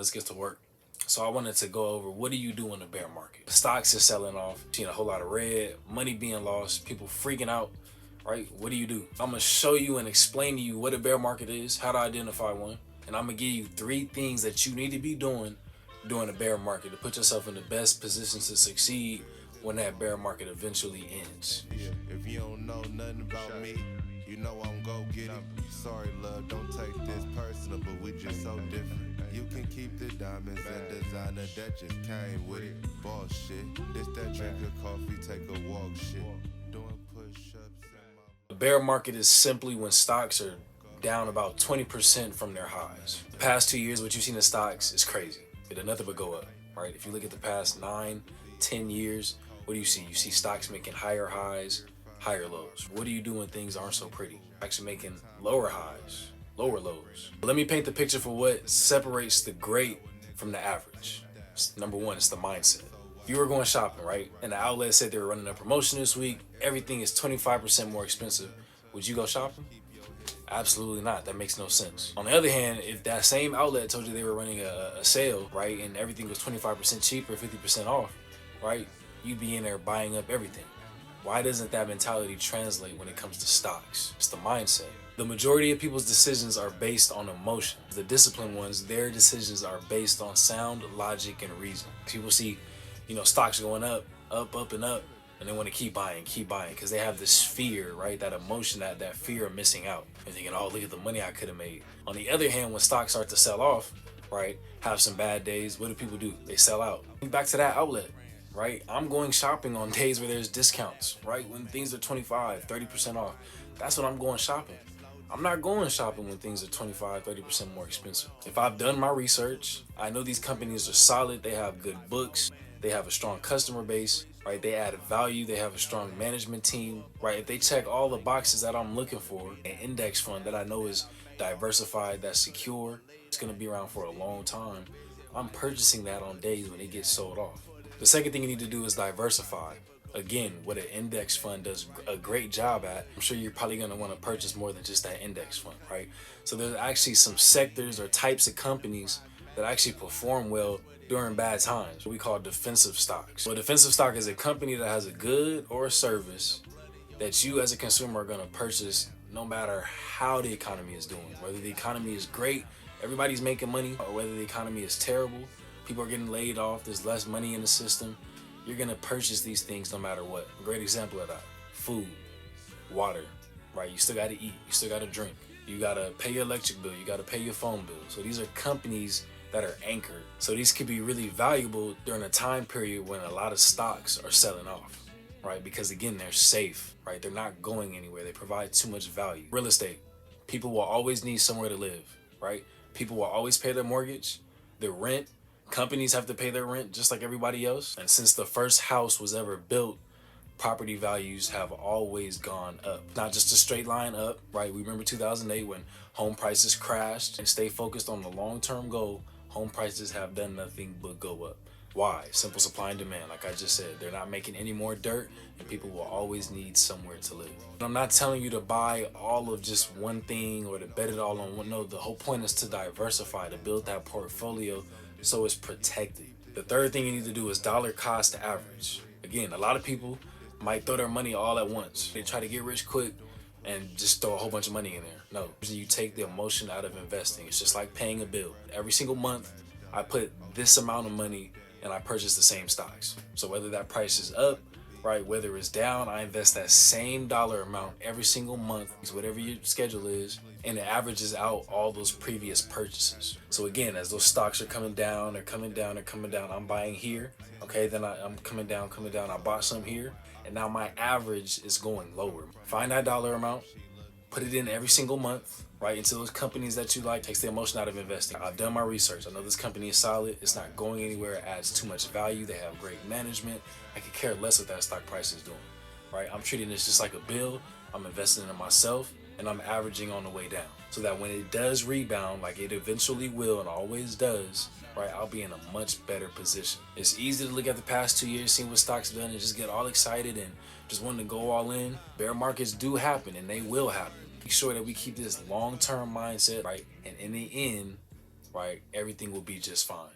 Let's get to work. So I wanted to go over, what do you do in a bear market? Stocks is selling off, seeing a whole lot of red, money being lost, people freaking out, right? What do you do? I'm gonna show you and explain to you what a bear market is, how to identify one, and I'm gonna give you 3 things that you need to be doing during a bear market to put yourself in the best position to succeed when that bear market eventually ends. Yeah, if you don't know nothing about me, you know I'm go get it. Sorry, love, don't take this personal, but we just so different. You can keep the diamonds and designer that just came with it. Boss shit, this that drink a coffee, take a walk shit. Doing push-ups in my... A bear market is simply when stocks are down about 20% from their highs. The past 2 years, what you've seen in stocks is crazy. It did nothing but go up, right? If you look at the past 9, 10 years, what do you see? You see stocks making higher highs, higher lows. What do you do when things aren't so pretty? Actually making lower highs, lower lows. Let me paint the picture for what separates the great from the average. Number one, it's the mindset. If you were going shopping, right, and the outlet said they were running a promotion this week, everything is 25% more expensive, would you go shopping? Absolutely not. That makes no sense. On the other hand, if that same outlet told you they were running a sale, right, and everything was 25% cheaper, 50% off, right, you'd be in there buying up everything. Why doesn't that mentality translate when it comes to stocks? It's the mindset. The majority of people's decisions are based on emotion. The disciplined ones, their decisions are based on sound, logic, and reason. People see, stocks going up, and up, and they want to keep buying, because they have this fear, right? That emotion, that fear of missing out. And thinking, oh, look at the money I could have made. On the other hand, when stocks start to sell off, right, have some bad days, what do people do? They sell out. Back to that outlet, right? I'm going shopping on days where there's discounts, right? When things are 25, 30% off. That's when I'm going shopping. I'm not going shopping when things are 25, 30% more expensive. If I've done my research, I know these companies are solid, they have good books, they have a strong customer base, right? They add value, they have a strong management team, right? If they check all the boxes that I'm looking for, an index fund that I know is diversified, that's secure, it's gonna be around for a long time, I'm purchasing that on days when it gets sold off. The second thing you need to do is diversify. Again, what an index fund does a great job at, I'm sure you're probably going to want to purchase more than just that index fund, right? So there's actually some sectors or types of companies that actually perform well during bad times. We call defensive stocks. Well, defensive stock is a company that has a good or a service that you as a consumer are going to purchase no matter how the economy is doing. Whether the economy is great, everybody's making money, or whether the economy is terrible, people are getting laid off, there's less money in the system, you're gonna purchase these things no matter what. A great example of that: food, water, right? You still gotta eat, you still gotta drink, you gotta pay your electric bill, you gotta pay your phone bill. So these are companies that are anchored. So these could be really valuable during a time period when a lot of stocks are selling off, right? Because again, they're safe, right? They're not going anywhere. They provide too much value. Real estate, people will always need somewhere to live, right? People will always pay their mortgage, their rent. Companies have to pay their rent just like everybody else. And since the first house was ever built, property values have always gone up. Not just a straight line up, right? We remember 2008 when home prices crashed. And stay focused on the long-term goal, home prices have done nothing but go up. Why? Simple supply and demand. Like I just said, they're not making any more dirt, and people will always need somewhere to live. I'm not telling you to buy all of just one thing or to bet it all on one. No, the whole point is to diversify, to build that portfolio so it's protected. The third thing you need to do is dollar cost average. Again, a lot of people might throw their money all at once. They try to get rich quick and just throw a whole bunch of money in there. No, you take the emotion out of investing. It's just like paying a bill. Every single month, I put this amount of money and I purchase the same stocks. So whether that price is up, right, whether it's down, I invest that same dollar amount every single month, whatever your schedule is, and it averages out all those previous purchases. So again, as those stocks are coming down, I'm buying here, okay, then I'm coming down, I bought some here, and now my average is going lower. Find that dollar amount, put it in every single month, right, into those companies that you like. Takes the emotion out of investing. I've done my research. I know this company is solid. It's not going anywhere. It adds too much value. They have great management. I could care less what that stock price is doing, right? I'm treating this just like a bill. I'm investing in myself, and I'm averaging on the way down. So that when it does rebound, like it eventually will and always does, right, I'll be in a much better position. It's easy to look at the past 2 years, see what stocks have done, and just get all excited and just wanting to go all in. Bear markets do happen, and they will happen. Make sure that we keep this long-term mindset, right? And in the end, right? Everything will be just fine.